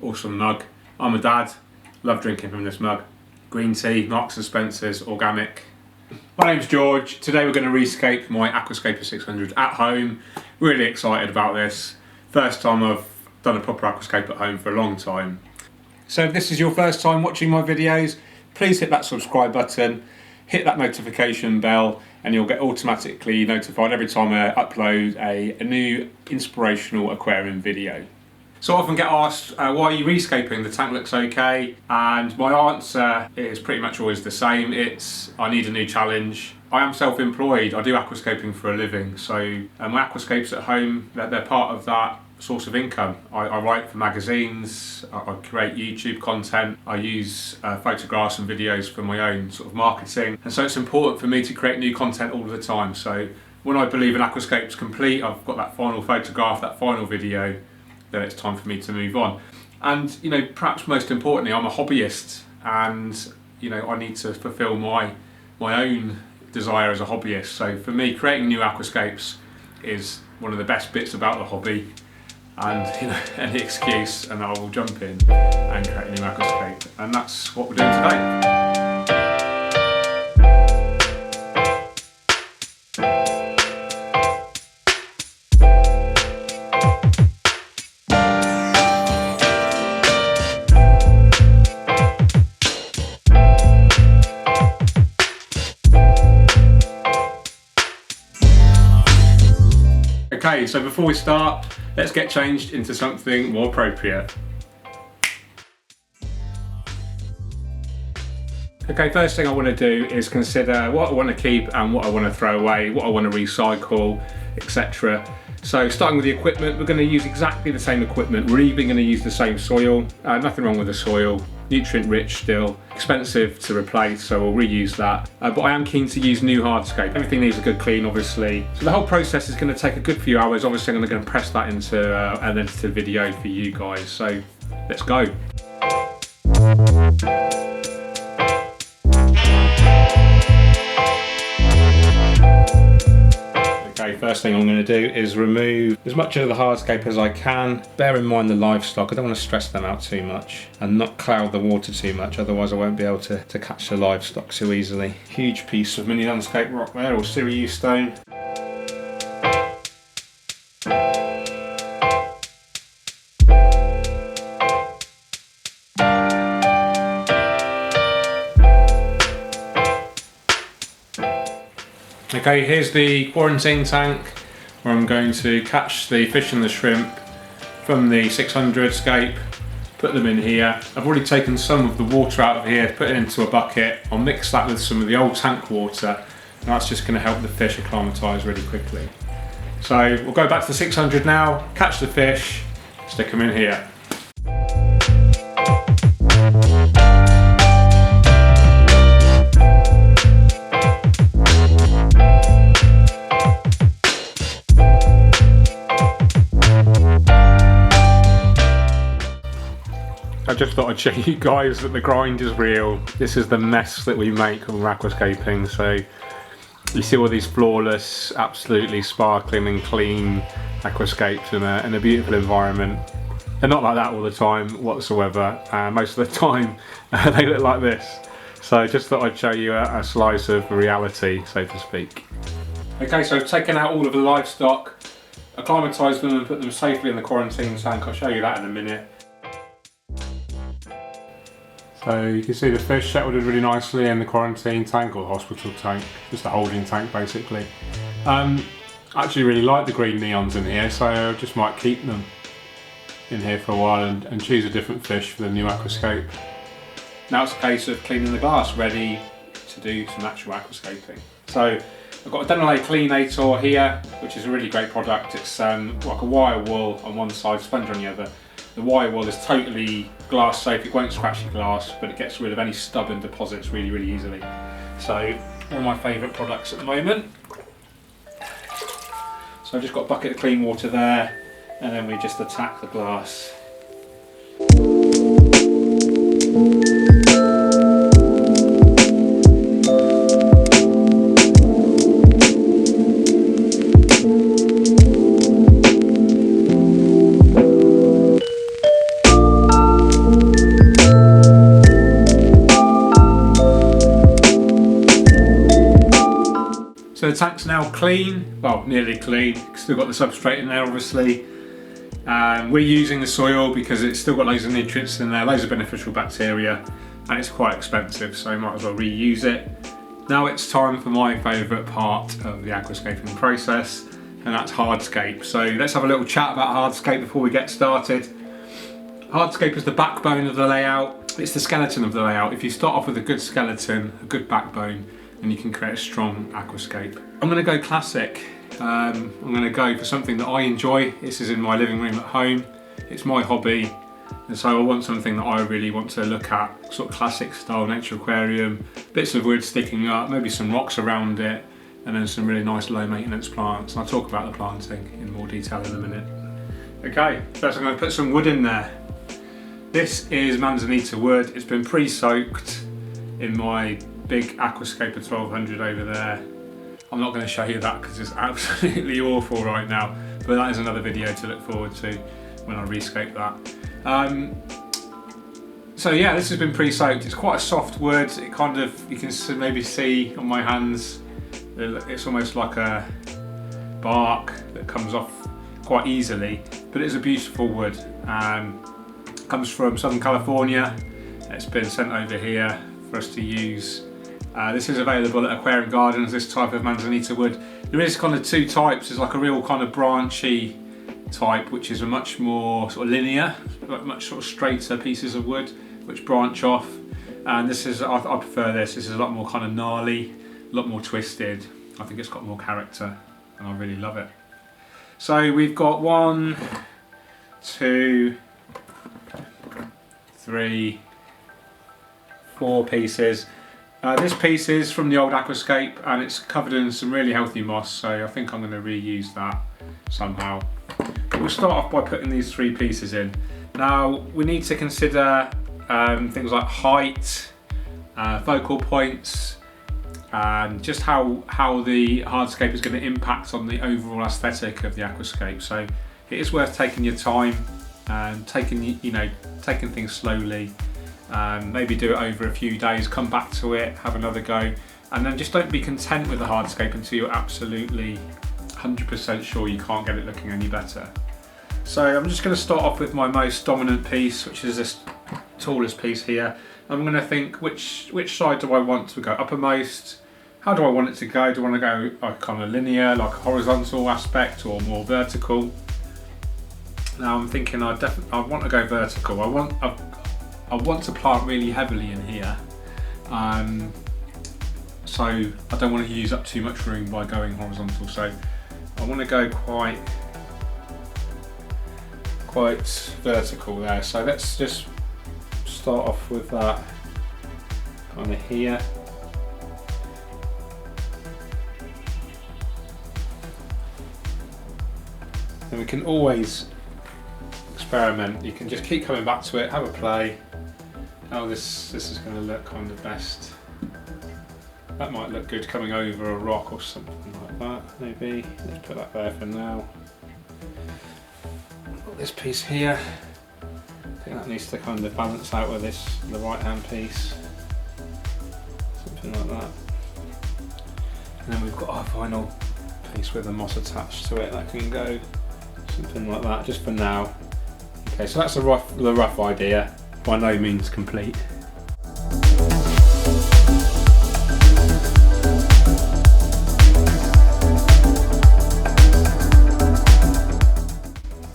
awesome mug. I'm a dad, love drinking from this mug. Green tea, Marks and Spencer's, organic. My name's George. Today we're going to Re-Scape my Aquascaper 600 at home. Really excited about this. First time I've done a proper aquascape at home for a long time. So if this is your first time watching my videos, please hit that subscribe button, hit that notification bell, and you'll get automatically notified every time I upload a new inspirational aquarium video. So I often get asked, why are you rescaping? The tank looks okay. And my answer is pretty much always the same. It's, I need a new challenge. I am self-employed. I do aquascaping for a living. So my aquascapes at home, they're part of that source of income. I write for magazines, I create YouTube content, I use photographs and videos for my own sort of marketing. And so it's important for me to create new content all the time. So when I believe an aquascape's complete, I've got that final photograph, that final video, then it's time for me to move on. And perhaps most importantly, I'm a hobbyist, and I need to fulfill my own desire as a hobbyist. So for me, creating new aquascapes is one of the best bits about the hobby. And any excuse and I will jump in and create a new aquascape, and that's what we're doing today. Okay, so before we start, let's get changed into something more appropriate. Okay, first thing I want to do is consider what I want to keep and what I want to throw away, what I want to recycle, etc. So starting with the equipment, we're going to use exactly the same equipment. We're even going to use the same soil. Nothing wrong with the soil. Nutrient rich still, expensive to replace, so we'll reuse that. But I am keen to use new Hardscape. Everything needs a good clean, obviously. So the whole process is going to take a good few hours. Obviously, I'm going to press that into an edited video for you guys. So let's go. Okay, first thing I'm going to do is remove as much of the hardscape as I can. Bear in mind the livestock, I don't want to stress them out too much and not cloud the water too much, otherwise I won't be able to catch the livestock so easily. Huge piece of mini landscape rock there, or Sirius stone. Okay, here's the quarantine tank where I'm going to catch the fish and the shrimp from the 600 scape, put them in here. I've already taken some of the water out of here, put it into a bucket. I'll mix that with some of the old tank water, and that's just going to help the fish acclimatise really quickly. So we'll go back to the 600 now, catch the fish, stick them in here. I just thought I'd show you guys that the grind is real. This is the mess that we make when we're aquascaping. So you see all these flawless, absolutely sparkling and clean aquascapes in a beautiful environment. They're not like that all the time whatsoever. Most of the time they look like this. So I just thought I'd show you a slice of reality, so to speak. Okay, so I've taken out all of the livestock, acclimatised them and put them safely in the quarantine tank. I'll show you that in a minute. So you can see the fish settled in really nicely in the quarantine tank, or hospital tank, just a holding tank basically. I actually really like the green neons in here, so I just might keep them in here for a while and choose a different fish for the new aquascape. Now it's a case of cleaning the glass, ready to do some actual aquascaping. So I've got a Denali Cleanator here, which is a really great product. It's like a wire wool on one side, sponge on the other. The wire wool is totally glass safe, it won't scratch your glass, but it gets rid of any stubborn deposits really, really easily. So, one of my favourite products at the moment. So I've just got a bucket of clean water there, and then we just attack the glass. clean, well nearly clean, still got the substrate in there obviously. We're using the soil because it's still got loads of nutrients in there, loads of beneficial bacteria, and it's quite expensive, so might as well reuse it. Now it's time for my favourite part of the aquascaping process, and that's Hardscape. So let's have a little chat about Hardscape before we get started. Hardscape is the backbone of the layout. It's the skeleton of the layout. If you start off with a good skeleton, a good backbone, then you can create a strong aquascape. I'm going to go classic. I'm going to go for something that I enjoy. This is in my living room at home. It's my hobby, and so I want something that I really want to look at, sort of classic style nature aquarium, bits of wood sticking up, maybe some rocks around it, and then some really nice low maintenance plants. And I'll talk about the planting in more detail in a minute. Okay, first I'm going to put some wood in there. This is Manzanita wood. It's been pre-soaked in my big Aquascaper 1200 over there. I'm not going to show you that because it's absolutely awful right now, but that is another video to look forward to when I rescape that. So yeah, this has been pre-soaked. It's quite a soft wood. It kind of, you can maybe see on my hands, it's almost like a bark that comes off quite easily, but it's a beautiful wood. Comes from Southern California. It's been sent over here for us to use. This is available at aquarium gardens, this type of Manzanita wood. There is kind of two types. There's like a real kind of branchy type, which is a much more sort of linear, much sort of straighter pieces of wood which branch off. And this is, I prefer this. This is a lot more kind of gnarly, a lot more twisted. I think it's got more character and I really love it. So we've got 1, 2, 3, 4 pieces. This piece is from the old Aquascape and it's covered in some really healthy moss, so I think I'm going to reuse that somehow. But we'll start off by putting these 3 pieces in. Now we need to consider things like height, focal points, and just how the hardscape is going to impact on the overall aesthetic of the aquascape. So it is worth taking your time and taking things slowly. Maybe do it over a few days, come back to it, have another go, and then just don't be content with the hardscape until you're absolutely 100% sure you can't get it looking any better. So I'm just going to start off with my most dominant piece, which is this tallest piece here. I'm going to think which side do I want to go uppermost, how do I want it to go, do I want to go like kind of linear, like a horizontal aspect, or more vertical? Now I'm thinking I want to go vertical. I want to plant really heavily in here, so I don't want to use up too much room by going horizontal. So I want to go quite vertical there. So let's just start off with that kind of here. And we can always experiment. You can just keep coming back to it, have a play. How this is going to look kind of best. That might look good coming over a rock or something like that, maybe. Let's put that there for now. Got this piece here. I think that needs to kind of balance out with the right hand piece. Something like that. And then we've got our final piece with the moss attached to it that can go something like that, just for now. Okay, so that's the rough idea. By no means complete.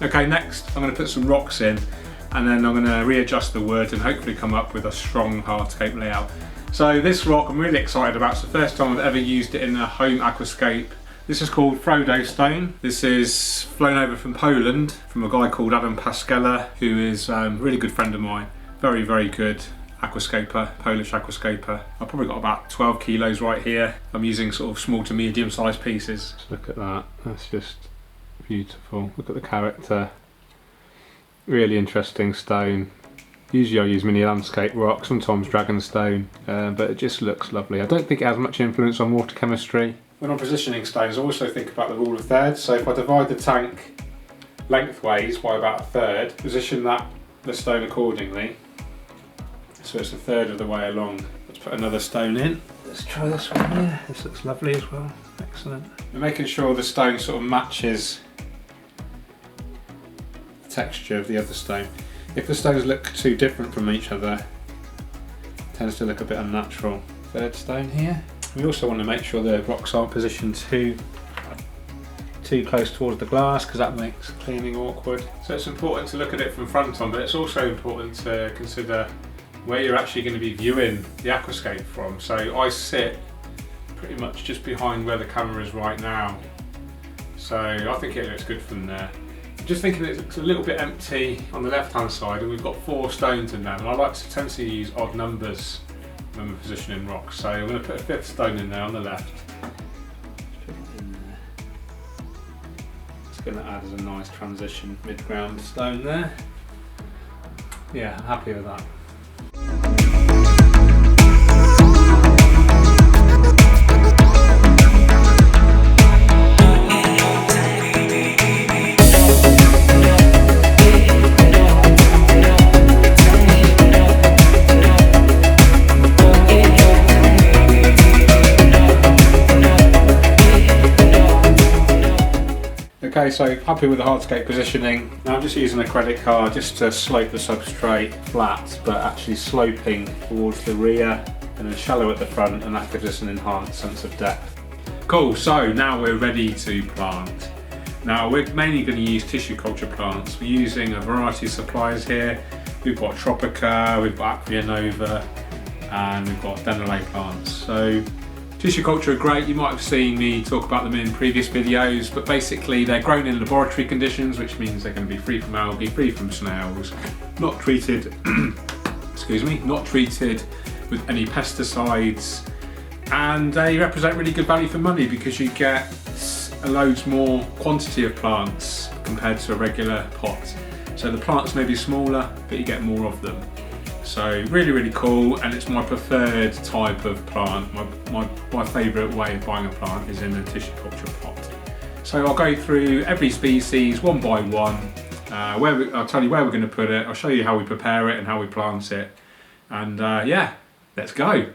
Okay, next I'm going to put some rocks in, and then I'm going to readjust the wood and hopefully come up with a strong hardscape layout. So this rock I'm really excited about. It's the first time I've ever used it in a home aquascape. This is called Frodo stone. This is flown over from Poland from a guy called Adam Pascella, who is a really good friend of mine. Very, very good aquascaper, Polish aquascaper. I've probably got about 12 kilos right here. I'm using sort of small to medium sized pieces. Just look at that, that's just beautiful. Look at the character. Really interesting stone. Usually I use mini landscape rock, sometimes dragonstone, but it just looks lovely. I don't think it has much influence on water chemistry. When I'm positioning stones, I also think about the rule of thirds. So if I divide the tank lengthways by about a third, position the stone accordingly, so it's a third of the way along the Let's put another stone in. Let's try this one here. This looks lovely as well. Excellent. We're making sure the stone sort of matches the texture of the other stone. If the stones look too different from each other, it tends to look a bit unnatural. Third stone here. We also want to make sure the rocks aren't positioned too close towards the glass, because that makes cleaning awkward. So it's important to look at it from front on, but it's also important to consider where you're actually going to be viewing the aquascape from. So I sit pretty much just behind where the camera is right now, so I think it looks good from there. I'm just thinking it looks a little bit empty on the left hand side, and we've got 4 stones in there, and I like to tend to use odd numbers when we're positioning rocks. So I'm going to put a 5th stone in there on the left. Going to add as a nice transition mid-ground stone there. Yeah, I'm happy with that. Okay, so happy with the hardscape positioning. Now I'm just using a credit card just to slope the substrate flat, but actually sloping towards the rear and then shallow at the front, and that gives us an enhanced sense of depth. Cool, so now we're ready to plant. Now we're mainly going to use tissue culture plants. We're using a variety of suppliers here. We've got Tropica, we've got Aqua Nova, and we've got Denelay plants. So tissue culture are great. You might have seen me talk about them in previous videos, but basically they're grown in laboratory conditions, which means they're going to be free from algae, free from snails, not treated excuse me, not treated with any pesticides, and they represent really good value for money because you get loads more quantity of plants compared to a regular pot. So the plants may be smaller, but you get more of them. So really, really cool, and it's my preferred type of plant. My favourite way of buying a plant is in a tissue culture pot. So I'll go through every species one by one. I'll tell you where we're going to put it, I'll show you how we prepare it and how we plant it. And yeah, let's go.